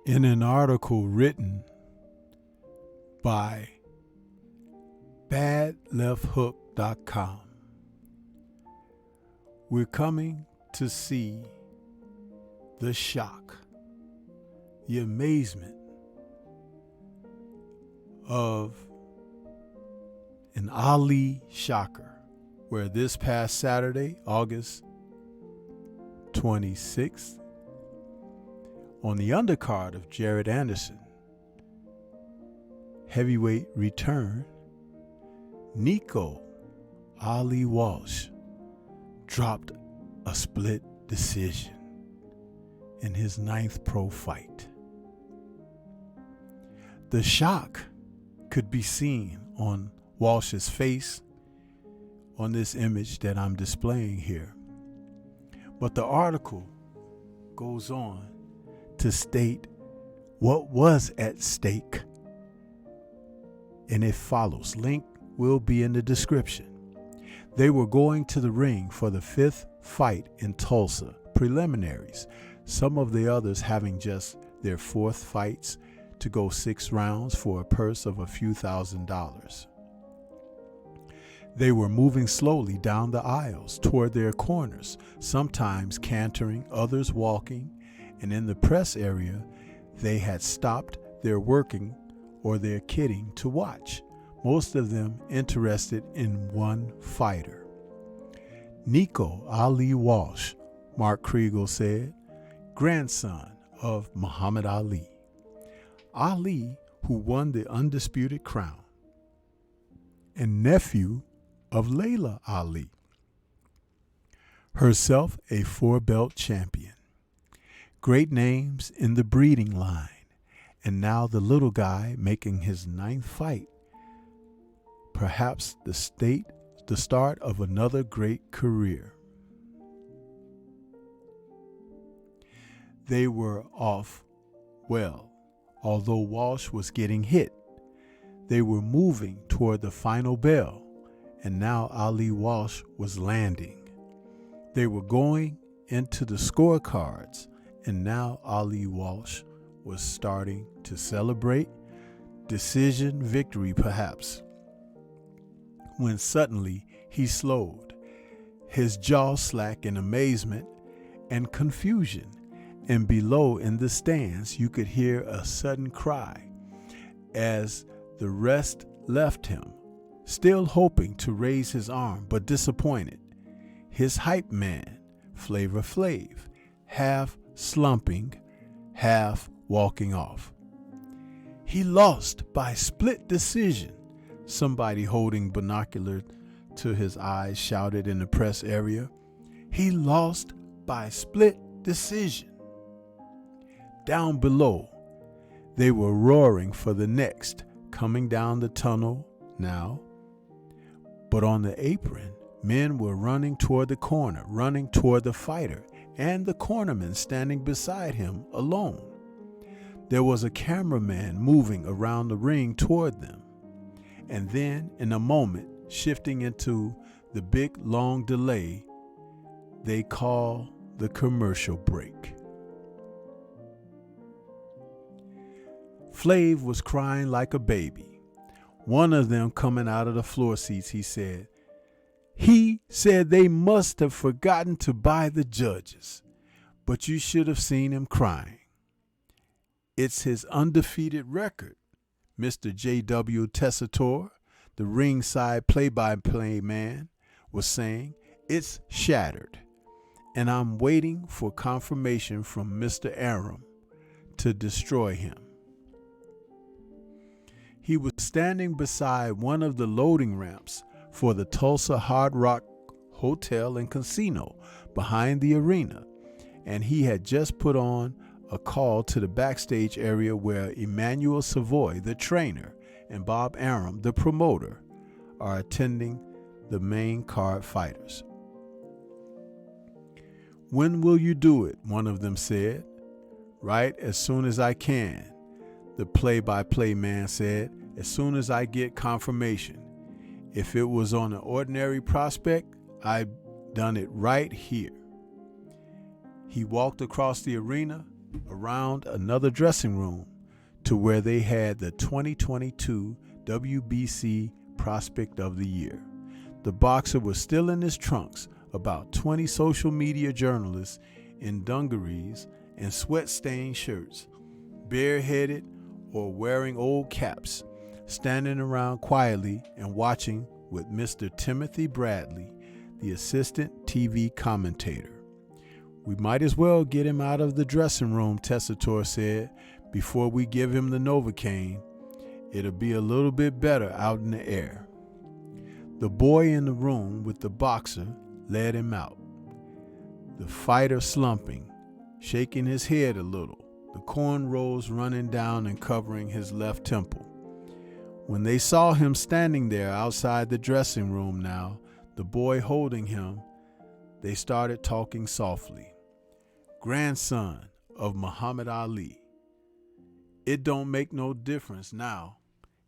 In an article written by badlefthook.com, we're coming to see the shock, the amazement of an Ali shocker, where this past Saturday, August 26th, on the undercard of Jared Anderson heavyweight return, Nico Ali Walsh dropped a split decision in his 9th pro fight. The shock could be seen on Walsh's face on this image that I'm displaying here. But the article goes on to state what was at stake, and it follows. Link will be in the description. They were going to the ring for the 5th fight in Tulsa, preliminaries, some of the others having just their 4th fights to go 6 rounds for a purse of a few $1,000s. They were moving slowly down the aisles toward their corners, sometimes cantering, others walking, and in the press area, they had stopped their working or their kidding to watch, most of them interested in one fighter. Nico Ali Walsh, Mark Kriegel said, grandson of Muhammad Ali. Ali, who won the undisputed crown, and nephew of Layla Ali, herself a 4-belt champion. Great names in the breeding line, and now the little guy making his 9th fight. Perhaps the start of another great career. They were off well, although Walsh was getting hit. They were moving toward the final bell, and now Ali Walsh was landing. They were going into the scorecards, and now Ali Walsh was starting to celebrate decision victory perhaps, when suddenly he slowed, his jaw slack in amazement and confusion, and below in the stands you could hear a sudden cry as the rest left him, still hoping to raise his arm but disappointed. His hype man, Flavor Flav, half slumping, half walking off. He lost by split decision, somebody holding binocular to his eyes shouted in the press area. He lost by split decision. Down below, they were roaring for the next, coming down the tunnel now. But on the apron, men were running toward the corner, running toward the fighter, and the cornerman standing beside him alone. There was a cameraman moving around the ring toward them, and then in a moment, shifting into the big long delay they call the commercial break. Flav was crying like a baby. One of them coming out of the floor seats, he said they must have forgotten to buy the judges, but you should have seen him crying. It's his undefeated record, Mr. J.W. Tessitore, the ringside play-by-play man, was saying. It's shattered, and I'm waiting for confirmation from Mr. Aram to destroy him. He was standing beside one of the loading ramps for the Tulsa Hard Rock Hotel and Casino behind the arena, and he had just put on a call to the backstage area where Emmanuel Savoy, the trainer, and Bob Arum, the promoter, are attending the main card fighters. When will you do it? One of them said. Right as soon as I can, the play-by-play man said, as soon as I get confirmation. If it was on an ordinary prospect, I'd done it right here. He walked across the arena, around another dressing room to where they had the 2022 WBC Prospect of the Year. The boxer was still in his trunks, about 20 social media journalists in dungarees and sweat-stained shirts, bareheaded or wearing old caps, standing around quietly and watching with Mr. Timothy Bradley, the assistant TV commentator. "We might as well get him out of the dressing room," Tessitore said, "before we give him the Novocaine. It'll be a little bit better out in the air." The boy in the room with the boxer led him out, the fighter slumping, shaking his head a little, the cornrows running down and covering his left temple. When they saw him standing there outside the dressing room now, the boy holding him, they started talking softly. "Grandson of Muhammad Ali. It don't make no difference now.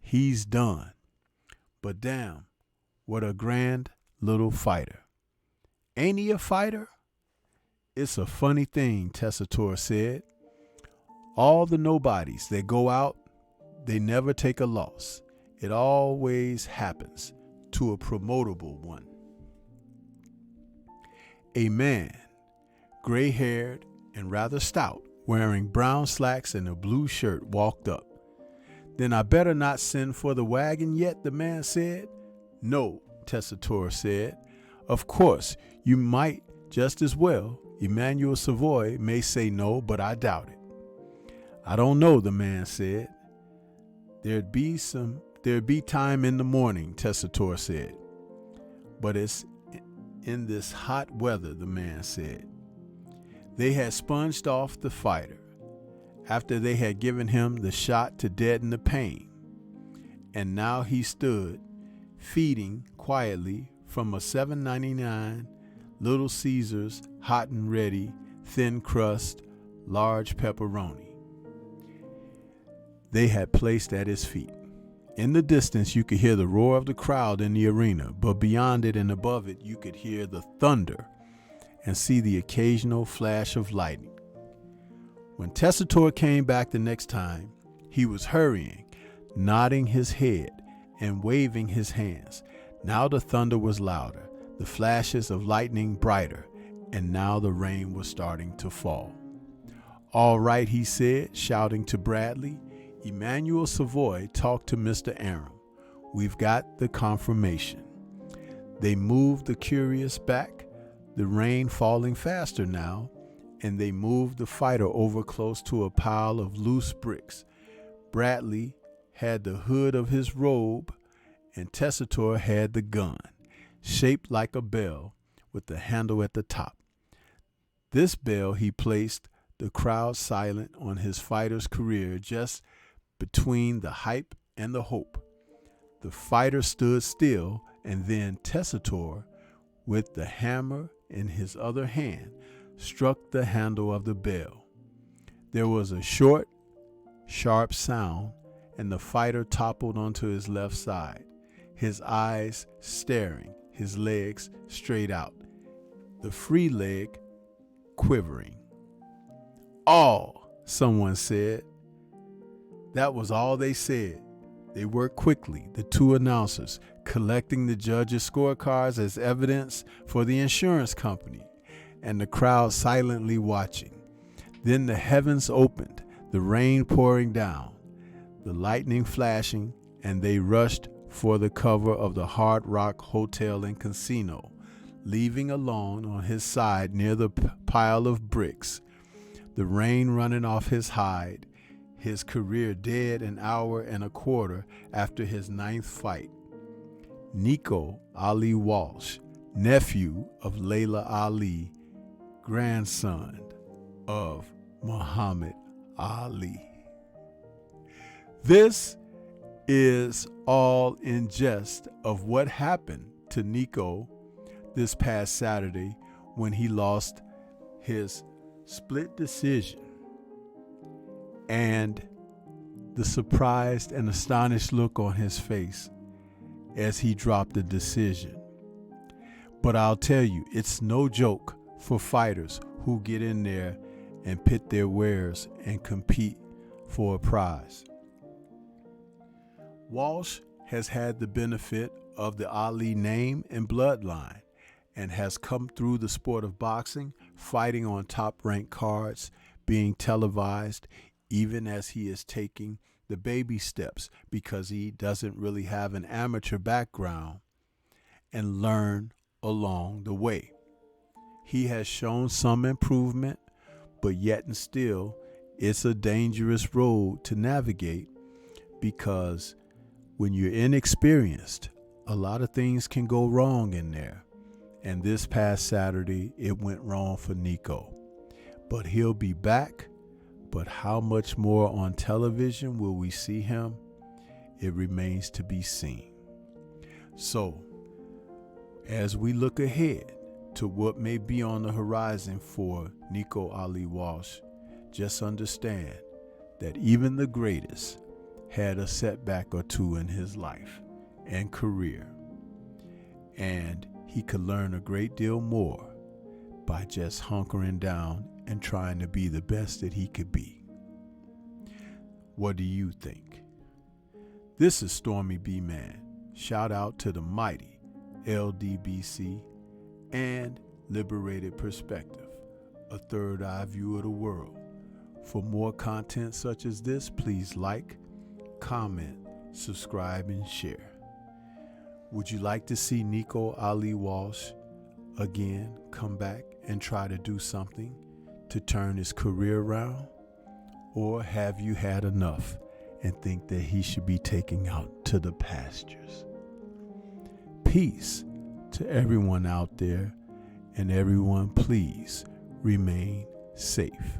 He's done. But damn, what a grand little fighter. Ain't he a fighter?" "It's a funny thing," Tessitore said. "All the nobodies that go out, they never take a loss. It always happens to a promotable one." A man, gray-haired and rather stout, wearing brown slacks and a blue shirt, walked up. "Then I better not send for the wagon yet," the man said. "No," Tessitore said. "Of course, you might just as well. Emmanuel Savoy may say no, but I doubt it." "I don't know," the man said. There'd be time in the morning," Tessitore said. "But it's in this hot weather," the man said. They had sponged off the fighter after they had given him the shot to deaden the pain, and now he stood feeding quietly from a $7.99 Little Caesars hot and ready, thin crust, large pepperoni they had placed at his feet. In the distance, you could hear the roar of the crowd in the arena, but beyond it and above it, you could hear the thunder and see the occasional flash of lightning. When Tessitore came back the next time, he was hurrying, nodding his head and waving his hands. Now the thunder was louder, the flashes of lightning brighter, and now the rain was starting to fall. "All right," he said, shouting to Bradley. "Emmanuel Savoy talked to Mr. Aram. We've got the confirmation." They moved the curious back, the rain falling faster now, and they moved the fighter over close to a pile of loose bricks. Bradley had the hood of his robe, and Tessitore had the gun, shaped like a bell with the handle at the top. This bell he placed the crowd silent on his fighter's career, just between the hype and the hope. The fighter stood still, and then Tessitore, with the hammer in his other hand, struck the handle of the bell. There was a short, sharp sound, and the fighter toppled onto his left side, his eyes staring, his legs straight out, the free leg quivering. "All," someone said. That was all they said. They worked quickly, the two announcers, collecting the judges' scorecards as evidence for the insurance company, and the crowd silently watching. Then the heavens opened, the rain pouring down, the lightning flashing, and they rushed for the cover of the Hard Rock Hotel and Casino, leaving alone on his side near the pile of bricks, the rain running off his hide, his career dead an hour and a quarter after his 9th fight. Nico Ali Walsh, nephew of Layla Ali, grandson of Muhammad Ali. This is all in jest of what happened to Nico this past Saturday when he lost his split decision, and the surprised and astonished look on his face as he dropped the decision. But I'll tell you, it's no joke for fighters who get in there and pit their wares and compete for a prize. Walsh has had the benefit of the Ali name and bloodline and has come through the sport of boxing, fighting on top-ranked cards, being televised, even as he is taking the baby steps because he doesn't really have an amateur background, and learn along the way. He has shown some improvement, but yet and still, it's a dangerous road to navigate because when you're inexperienced, a lot of things can go wrong in there. And this past Saturday, it went wrong for Nico. But he'll be back. But how much more on television will we see him? It remains to be seen. So, as we look ahead to what may be on the horizon for Nico Ali Walsh, just understand that even the greatest had a setback or two in his life and career. And he could learn a great deal more by just hunkering down and trying to be the best that he could be. What do you think? This is Stormy B Man. Shout out to the mighty LDBC and Liberated Perspective, a third eye view of the world. For more content such as this, please like, comment, subscribe, and share. Would you like to see Nico Ali Walsh again come back and try to do something to turn his career around? Or have you had enough and think that he should be taken out to the pastures? Peace to everyone out there, and everyone please remain safe.